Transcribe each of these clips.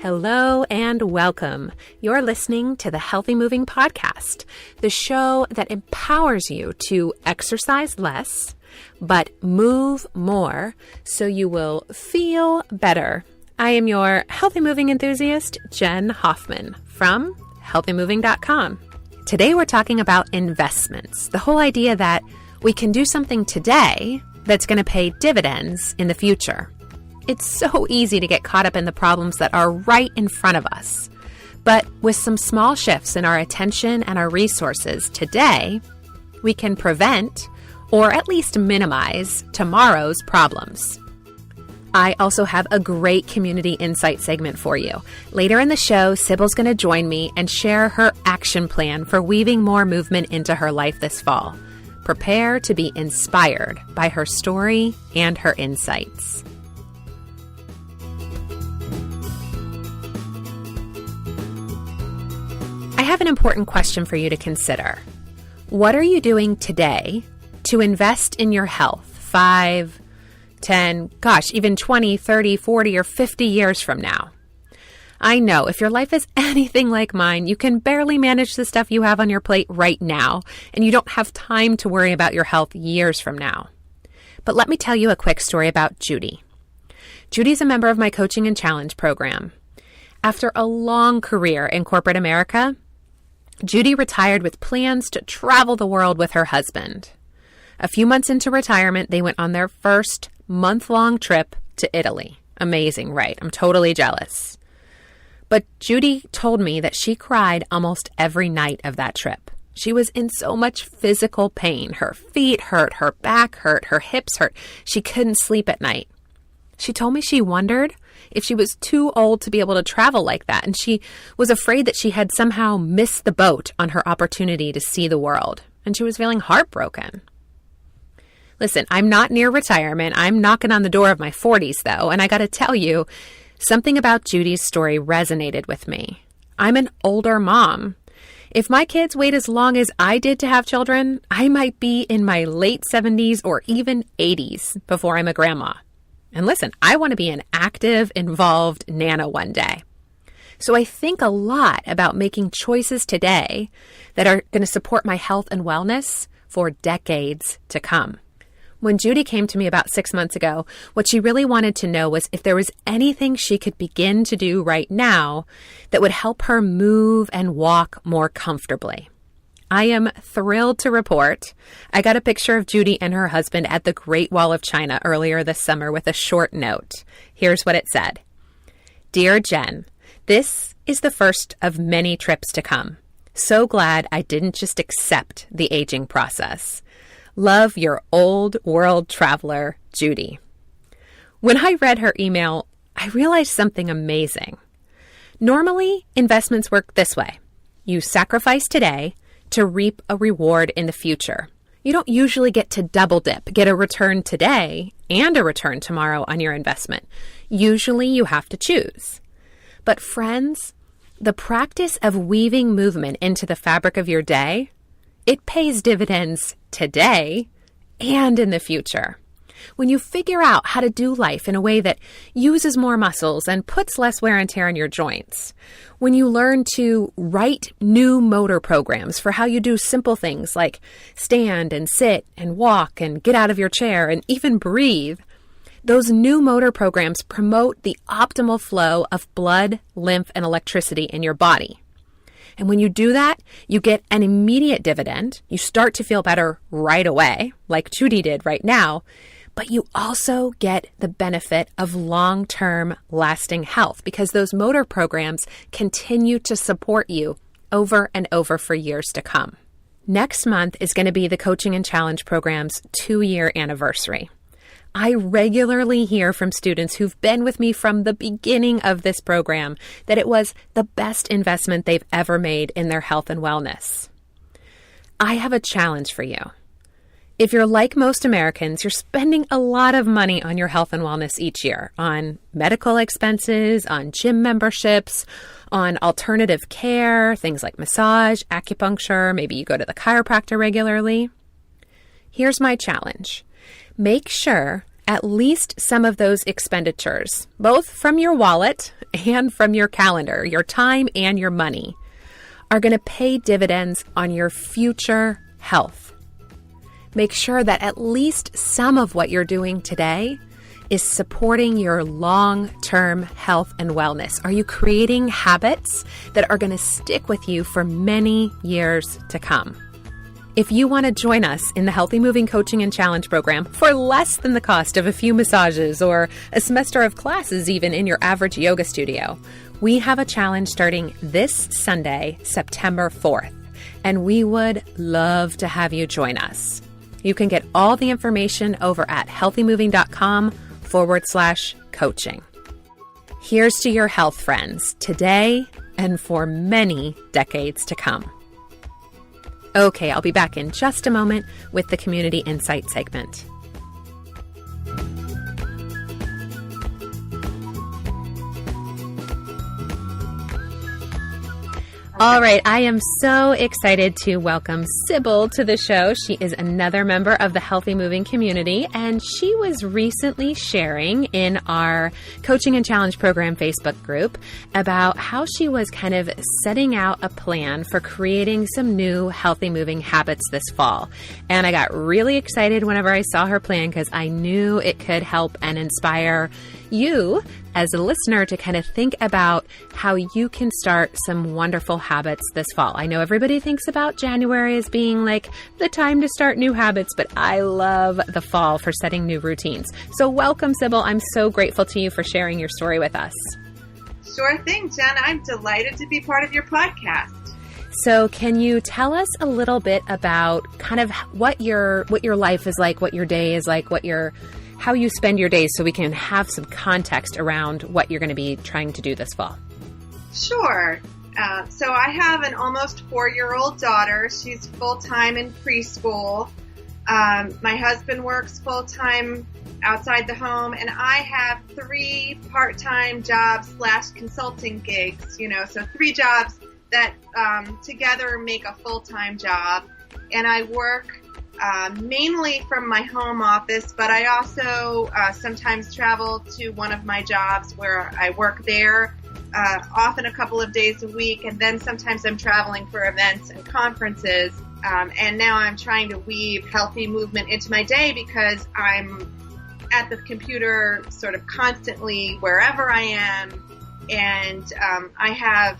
Hello and welcome. You're listening to the Healthy Moving Podcast, the show that empowers you to exercise less, but move more so you will feel better. I am your healthy moving enthusiast, Jen Hoffman from healthymoving.com. Today we're talking about investments, the whole idea that we can do something today that's going to pay dividends in the future. It's so easy to get caught up in the problems that are right in front of us. But with some small shifts in our attention and our resources today, we can prevent or at least minimize tomorrow's problems. I also have a great community insight segment for you. Later in the show, Sybil's going to join me and share her action plan for weaving more movement into her life this fall. Prepare to be inspired by her story and her insights. I have an important question for you to consider. What are you doing today to invest in your health 5, 10, even 20, 30, 40, or 50 years from now? I know if your life is anything like mine, you can barely manage the stuff you have on your plate right now, and you don't have time to worry about your health years from now. But let me tell you a quick story about Judy. Judy's a member of my Coaching and Challenge program. After a long career in corporate America, Judy retired with plans to travel the world with her husband. A few months into retirement, they went on their first month-long trip to Italy. Amazing, right? I'm totally jealous. But Judy told me that she cried almost every night of that trip. She was in so much physical pain. Her feet hurt, her back hurt, her hips hurt. She couldn't sleep at night. She told me she wondered if she was too old to be able to travel like that, and she was afraid that she had somehow missed the boat on her opportunity to see the world, and she was feeling heartbroken. Listen, I'm not near retirement. I'm knocking on the door of my 40s, though, and I got to tell you, something about Judy's story resonated with me. I'm an older mom. If my kids wait as long as I did to have children, I might be in my late 70s or even 80s before I'm a grandma. And listen, I want to be an active, involved Nana one day. So I think a lot about making choices today that are going to support my health and wellness for decades to come. When Judy came to me about 6 months ago, what she really wanted to know was if there was anything she could begin to do right now that would help her move and walk more comfortably. I am thrilled to report I got a picture of Judy and her husband at the Great Wall of China earlier this summer with a short note. Here's what it said. Dear Jen, this is the first of many trips to come. So glad I didn't just accept the aging process. Love, your old world traveler, Judy. When I read her email, I realized something amazing. Normally, investments work this way. You sacrifice today to reap a reward in the future. You don't usually get to double dip, get a return today and a return tomorrow on your investment. Usually you have to choose. But friends, the practice of weaving movement into the fabric of your day, it pays dividends today and in the future. When you figure out how to do life in a way that uses more muscles and puts less wear and tear on your joints, when you learn to write new motor programs for how you do simple things like stand and sit and walk and get out of your chair and even breathe, those new motor programs promote the optimal flow of blood, lymph, and electricity in your body. And when you do that, you get an immediate dividend. You start to feel better right away, like Judy did right now, but you also get the benefit of long-term lasting health because those motor programs continue to support you over and over for years to come. Next month is going to be the Coaching and Challenge program's 2-year anniversary. I regularly hear from students who've been with me from the beginning of this program that it was the best investment they've ever made in their health and wellness. I have a challenge for you. If you're like most Americans, you're spending a lot of money on your health and wellness each year, on medical expenses, on gym memberships, on alternative care, things like massage, acupuncture, maybe you go to the chiropractor regularly. Here's my challenge. Make sure at least some of those expenditures, both from your wallet and from your calendar, your time and your money, are going to pay dividends on your future health. Make sure that at least some of what you're doing today is supporting your long-term health and wellness. Are you creating habits that are going to stick with you for many years to come? If you want to join us in the Healthy Moving Coaching and Challenge program for less than the cost of a few massages or a semester of classes even in your average yoga studio, we have a challenge starting this Sunday, September 4th, and we would love to have you join us. You can get all the information over at healthymoving.com/coaching. Here's to your health, friends, today and for many decades to come. Okay, I'll be back in just a moment with the Community Insight segment. All right, I am so excited to welcome Sybil to the show. She is another member of the Healthy Moving community, and she was recently sharing in our Coaching and Challenge Program Facebook group about how she was kind of setting out a plan for creating some new healthy moving habits this fall. And I got really excited whenever I saw her plan because I knew it could help and inspire you as a listener to kind of think about how you can start some wonderful habits this fall. I know everybody thinks about January as being like the time to start new habits, but I love the fall for setting new routines. So welcome, Sybil. I'm so grateful to you for sharing your story with us. Sure thing, Jen. I'm delighted to be part of your podcast. So can you tell us a little bit about kind of what your life is like, what your day is like, how you spend your days, so we can have some context around what you're going to be trying to do this fall? Sure. So I have an almost 4-year-old daughter. She's full-time in preschool. My husband works full-time outside the home, and I have 3 part-time jobs / consulting gigs, so 3 jobs that together make a full-time job. And I work mainly from my home office, but I also sometimes travel to one of my jobs where I work there, often a couple of days a week, and then sometimes I'm traveling for events and conferences. And now I'm trying to weave healthy movement into my day because I'm at the computer sort of constantly wherever I am, and I have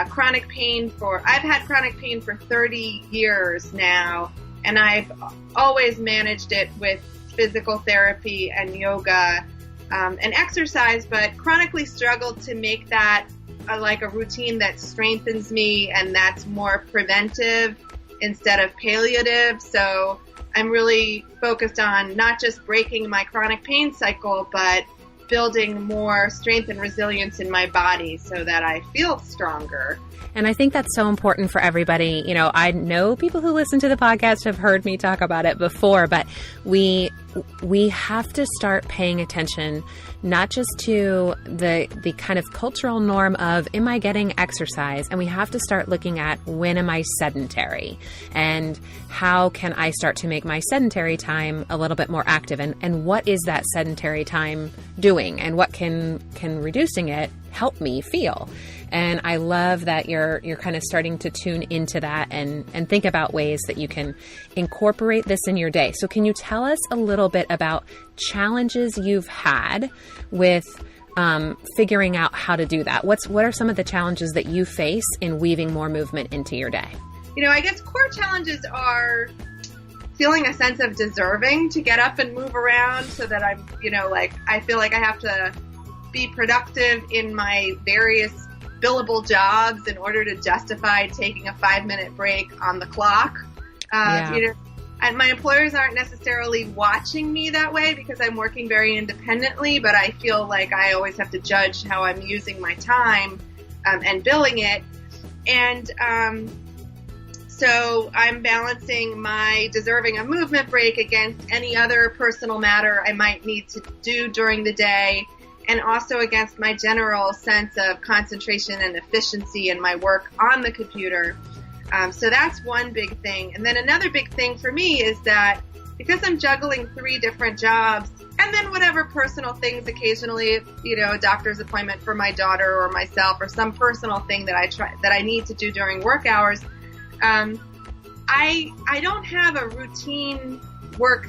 chronic pain I've had chronic pain for 30 years now. And I've always managed it with physical therapy and yoga and exercise, but chronically struggled to make that like a routine that strengthens me and that's more preventive instead of palliative. So I'm really focused on not just breaking my chronic pain cycle, but building more strength and resilience in my body so that I feel stronger. And I think that's so important for everybody. I know people who listen to the podcast have heard me talk about it before, but we have to start paying attention not just to the kind of cultural norm of, am I getting exercise? And we have to start looking at, when am I sedentary? And how can I start to make my sedentary time a little bit more active? And what is that sedentary time doing? And what can reducing it help me feel? And I love that you're kind of starting to tune into that and think about ways that you can incorporate this in your day. So can you tell us a little bit about challenges you've had with figuring out how to do that? What are some of the challenges that you face in weaving more movement into your day? I guess core challenges are feeling a sense of deserving to get up and move around so that I'm, I feel like I have to be productive in my various billable jobs in order to justify taking a 5-minute break on the clock. And my employers aren't necessarily watching me that way because I'm working very independently, but I feel like I always have to judge how I'm using my time and billing it. And so I'm balancing my deserving a movement break against any other personal matter I might need to do during the day, and also against my general sense of concentration and efficiency in my work on the computer. So that's one big thing. And then another big thing for me is that because I'm juggling 3 different jobs, And then whatever personal things occasionally, a doctor's appointment for my daughter or myself, or some personal thing that I need to do during work hours. I don't have a routine work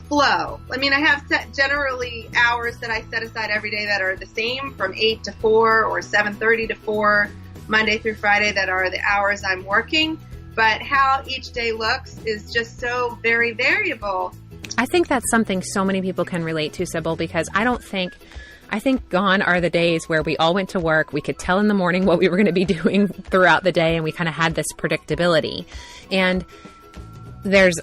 flow. I mean, I have set generally hours that I set aside every day that are the same, from 8 to 4 or 7:30 to 4, Monday through Friday, that are the hours I'm working. But how each day looks is just so very variable. I think that's something so many people can relate to, Sybil, because I think gone are the days where we all went to work. We could tell in the morning what we were going to be doing throughout the day, and we kind of had this predictability. And there's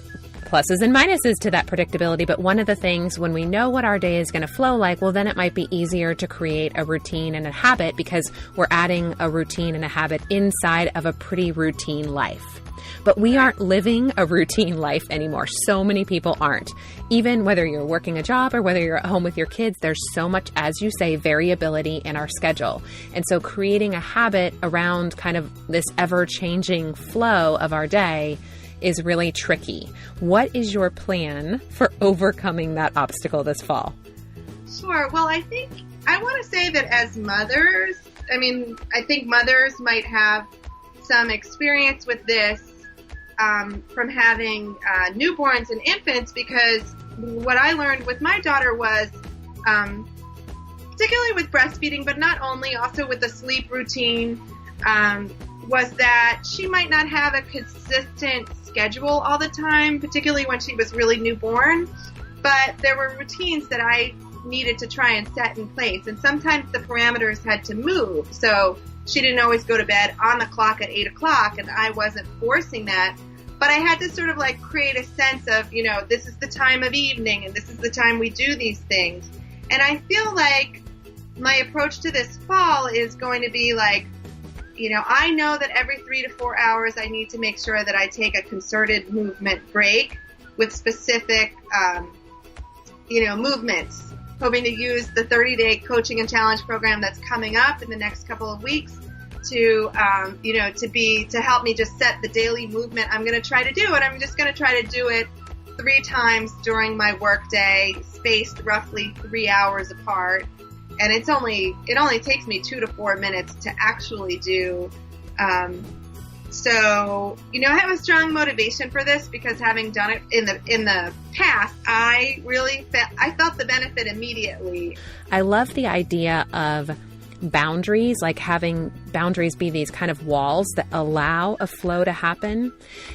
pluses and minuses to that predictability. But one of the things, when we know what our day is going to flow like, well, then it might be easier to create a routine and a habit, because we're adding a routine and a habit inside of a pretty routine life. But we aren't living a routine life anymore. So many people aren't. Even whether you're working a job or whether you're at home with your kids, there's so much, as you say, variability in our schedule. And so creating a habit around kind of this ever-changing flow of our day is really tricky. What is your plan for overcoming that obstacle this fall? Sure. Well, I want to say that as mothers, I think mothers might have some experience with this from having newborns and infants, because what I learned with my daughter was, particularly with breastfeeding, but not only, also with the sleep routine, was that she might not have a consistent schedule all the time, particularly when she was really newborn. But there were routines that I needed to try and set in place. And sometimes the parameters had to move. So she didn't always go to bed on the clock at 8 o'clock, and I wasn't forcing that. But I had to sort of like create a sense of, this is the time of evening and this is the time we do these things. And I feel like my approach to this fall is going to be like, I know that every 3 to 4 hours I need to make sure that I take a concerted movement break with specific, movements, hoping to use the 30-day coaching and challenge program that's coming up in the next couple of weeks to help me just set the daily movement I'm going to try to do. And I'm just going to try to do it 3 times during my work day, spaced roughly 3 hours apart. And it only takes me 2 to 4 minutes to actually do. So I have a strong motivation for this, because having done it in the past, I felt the benefit immediately. I love the idea of boundaries, like having boundaries be these kind of walls that allow a flow to happen.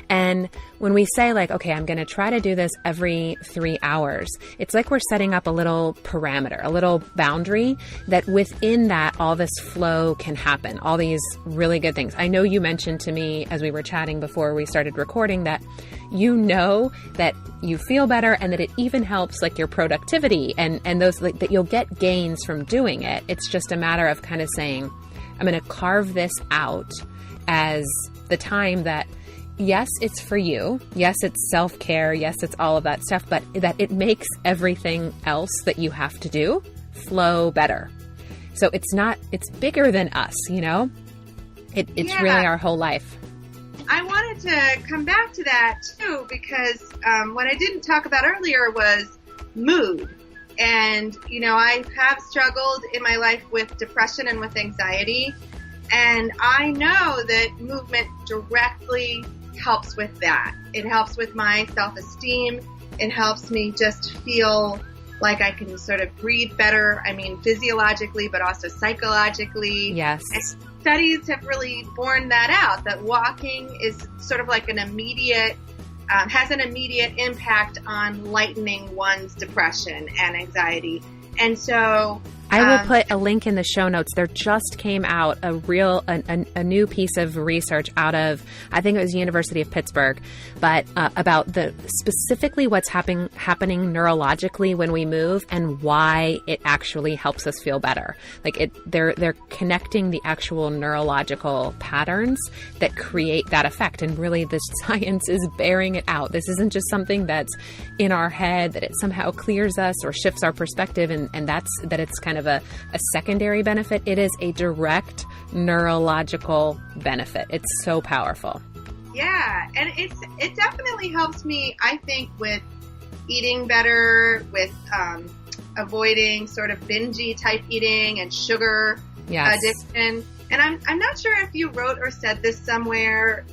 And when we say like, okay, I'm going to try to do this every 3 hours, it's like we're setting up a little parameter, a little boundary that within that all this flow can happen, all these really good things. I know you mentioned to me as we were chatting before we started recording that that you feel better, and that it even helps like your productivity and those, like, that you'll get gains from doing it. It's just a matter of kind of saying, I'm going to carve this out as the time that, yes, it's for you. Yes, it's self-care. Yes, it's all of that stuff, but that it makes everything else that you have to do flow better. So it's bigger than us, It's really our whole life. I wanted to come back to that too, because what I didn't talk about earlier was mood. And, I have struggled in my life with depression and with anxiety. And I know that movement directly helps with that. It helps with my self-esteem. It helps me just feel like I can sort of breathe better. Physiologically, but also psychologically. Yes. And studies have really borne that out, that walking is sort of like has an immediate impact on lightening one's depression and anxiety. And so I will put a link in the show notes. There just came out a new piece of research out of, I think it was University of Pittsburgh, but about specifically what's happening neurologically when we move and why it actually helps us feel better. Like they're connecting the actual neurological patterns that create that effect. And really the science is bearing it out. This isn't just something that's in our head, that it somehow clears us or shifts our perspective, and that it's kind of a secondary benefit. It is a direct neurological benefit. It's so powerful. Yeah, and it definitely helps me, I think, with eating better, with avoiding sort of bingey type eating and sugar addiction. And I'm not sure if you wrote or said this somewhere,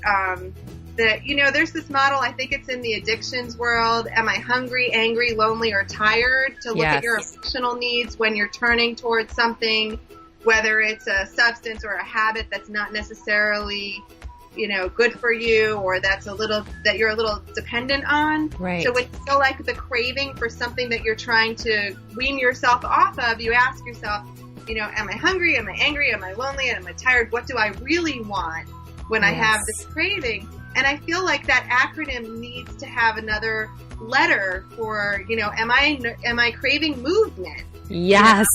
that, there's this model, I think it's in the addictions world. Am I hungry, angry, lonely, or tired? To look at your emotional needs when you're turning towards something, whether it's a substance or a habit that's not necessarily, good for you, or that you're a little dependent on. Right. So when you feel like the craving for something that you're trying to wean yourself off of, you ask yourself, am I hungry? Am I angry? Am I lonely? Am I tired? What do I really want when I have this craving? And I feel like that acronym needs to have another letter for, am I craving movement? Yes.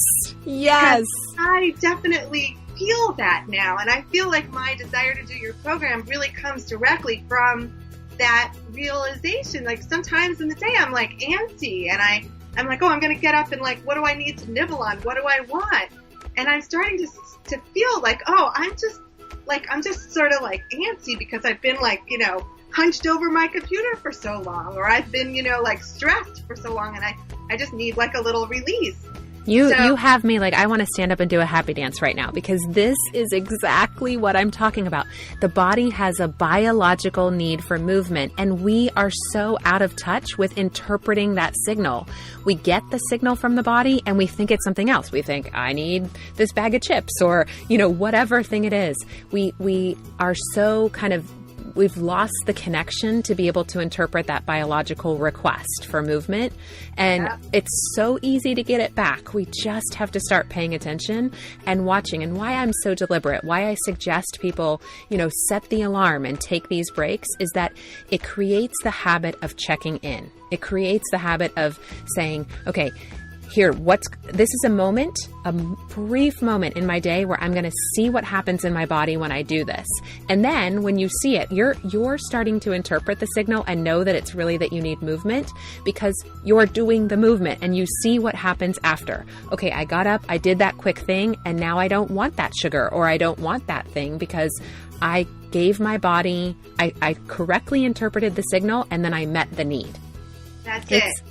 Yes. I definitely feel that now. And I feel like my desire to do your program really comes directly from that realization. Like sometimes in the day I'm like antsy, and I'm like, oh, I'm going to get up and like, what do I need to nibble on? What do I want? And I'm starting to feel like, oh, I'm just sort of like antsy because I've been like, hunched over my computer for so long, or I've been, like stressed for so long, and I just need like a little release. You have me like, I want to stand up and do a happy dance right now, because this is exactly what I'm talking about. The body has a biological need for movement, and we are so out of touch with interpreting that signal. We get the signal from the body and we think it's something else. We think, I need this bag of chips, or, whatever thing it is. We are so we've lost the connection to be able to interpret that biological request for movement. And it's so easy to get it back. We just have to start paying attention and watching. And why I'm so deliberate, why I suggest people, set the alarm and take these breaks, is that it creates the habit of checking in. It creates the habit of saying, okay, this is a brief moment in my day where I'm going to see what happens in my body when I do this. And then when you see it, you're starting to interpret the signal and know that it's really that you need movement, because you're doing the movement and you see what happens after. Okay, I got up, I did that quick thing, and now I don't want that sugar, or I don't want that thing, because I gave my body, I correctly interpreted the signal, and then I met the need. It's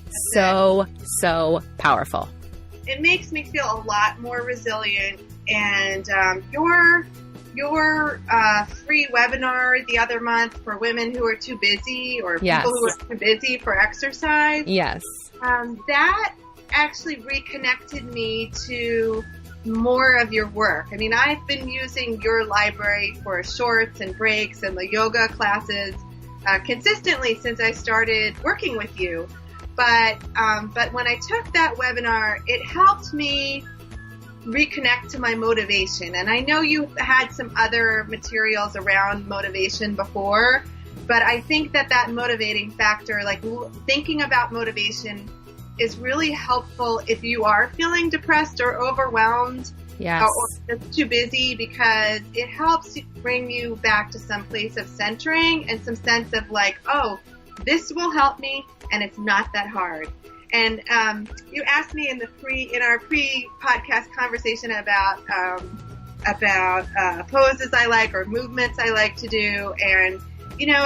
so powerful. It makes me feel a lot more resilient. And your free webinar the other month for women who are too busy, or people who are too busy for exercise. Yes. That actually reconnected me to more of your work. I mean, I've been using your library for shorts and breaks and the yoga classes consistently since I started working with you. But when I took that webinar, it helped me reconnect to my motivation. And I know you had some other materials around motivation before, but I think that motivating factor, like thinking about motivation, is really helpful if you are feeling depressed or overwhelmed. Yes. Or just too busy, because it helps bring you back to some place of centering and some sense of like, oh, this will help me, and it's not that hard. And you asked me in our pre-podcast conversation about poses I like, or movements I like to do, and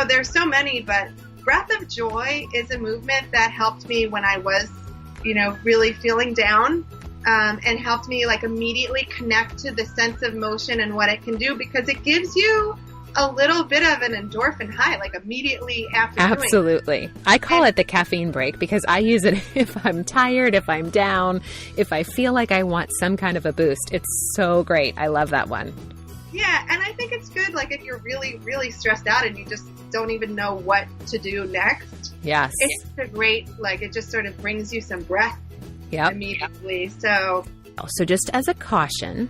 there's so many, but Breath of Joy is a movement that helped me when I was really feeling down. And helped me like immediately connect to the sense of motion and what it can do, because it gives you a little bit of an endorphin high, like immediately after doing it. Absolutely. I call it the caffeine break, because I use it if I'm tired, if I'm down, if I feel like I want some kind of a boost. It's so great. I love that one. Yeah, and I think it's good, like if you're really, really stressed out and you just don't even know what to do next. Yes. It's a great, like it just sort of brings you some breath. Yep. Immediately. So just as a caution,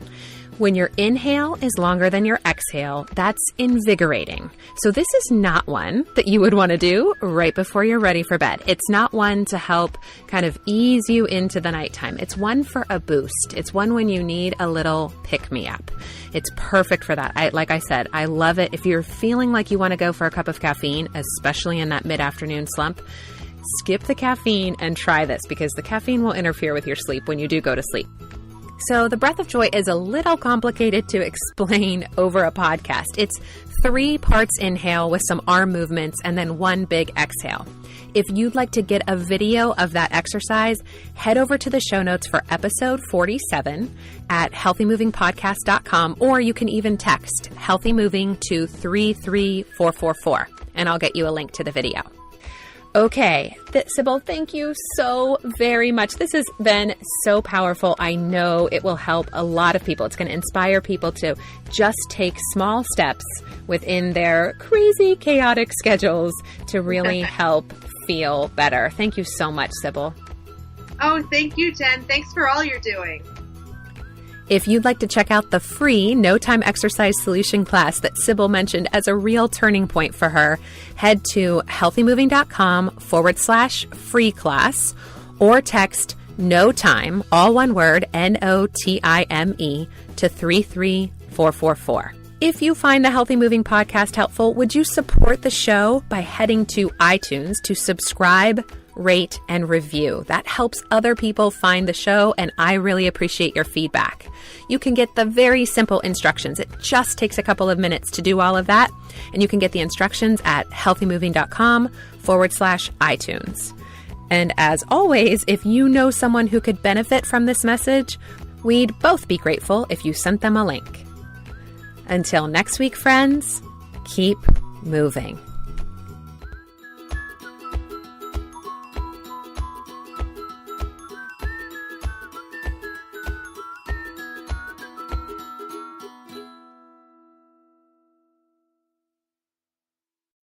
when your inhale is longer than your exhale, that's invigorating. So this is not one that you would want to do right before you're ready for bed. It's not one to help kind of ease you into the nighttime. It's one for a boost. It's one when you need a little pick-me-up. It's perfect for that. Like I said, I love it. If you're feeling like you want to go for a cup of caffeine, especially in that mid-afternoon slump, skip the caffeine and try this, because the caffeine will interfere with your sleep when you do go to sleep. So the Breath of Joy is a little complicated to explain over a podcast. It's 3 parts inhale with some arm movements and then 1 big exhale. If you'd like to get a video of that exercise, head over to the show notes for episode 47 at healthymovingpodcast.com, or you can even text Healthy Moving to 33444, and I'll get you a link to the video. Okay, Sybil, thank you so very much. This has been so powerful. I know it will help a lot of people. It's going to inspire people to just take small steps within their crazy, chaotic schedules to really help feel better. Thank you so much, Sybil. Oh, thank you, Jen. Thanks for all you're doing. If you'd like to check out the free No Time Exercise Solution class that Sybil mentioned as a real turning point for her, head to healthymoving.com/free class or text No Time, all one word, NOTIME, to 33444. If you find the Healthy Moving podcast helpful, would you support the show by heading to iTunes to subscribe, rate, and review? That helps other people find the show, and I really appreciate your feedback. You can get the very simple instructions. It just takes a couple of minutes to do all of that, and you can get the instructions at healthymoving.com/iTunes. And as always, if you know someone who could benefit from this message, we'd both be grateful if you sent them a link. Until next week, friends, keep moving.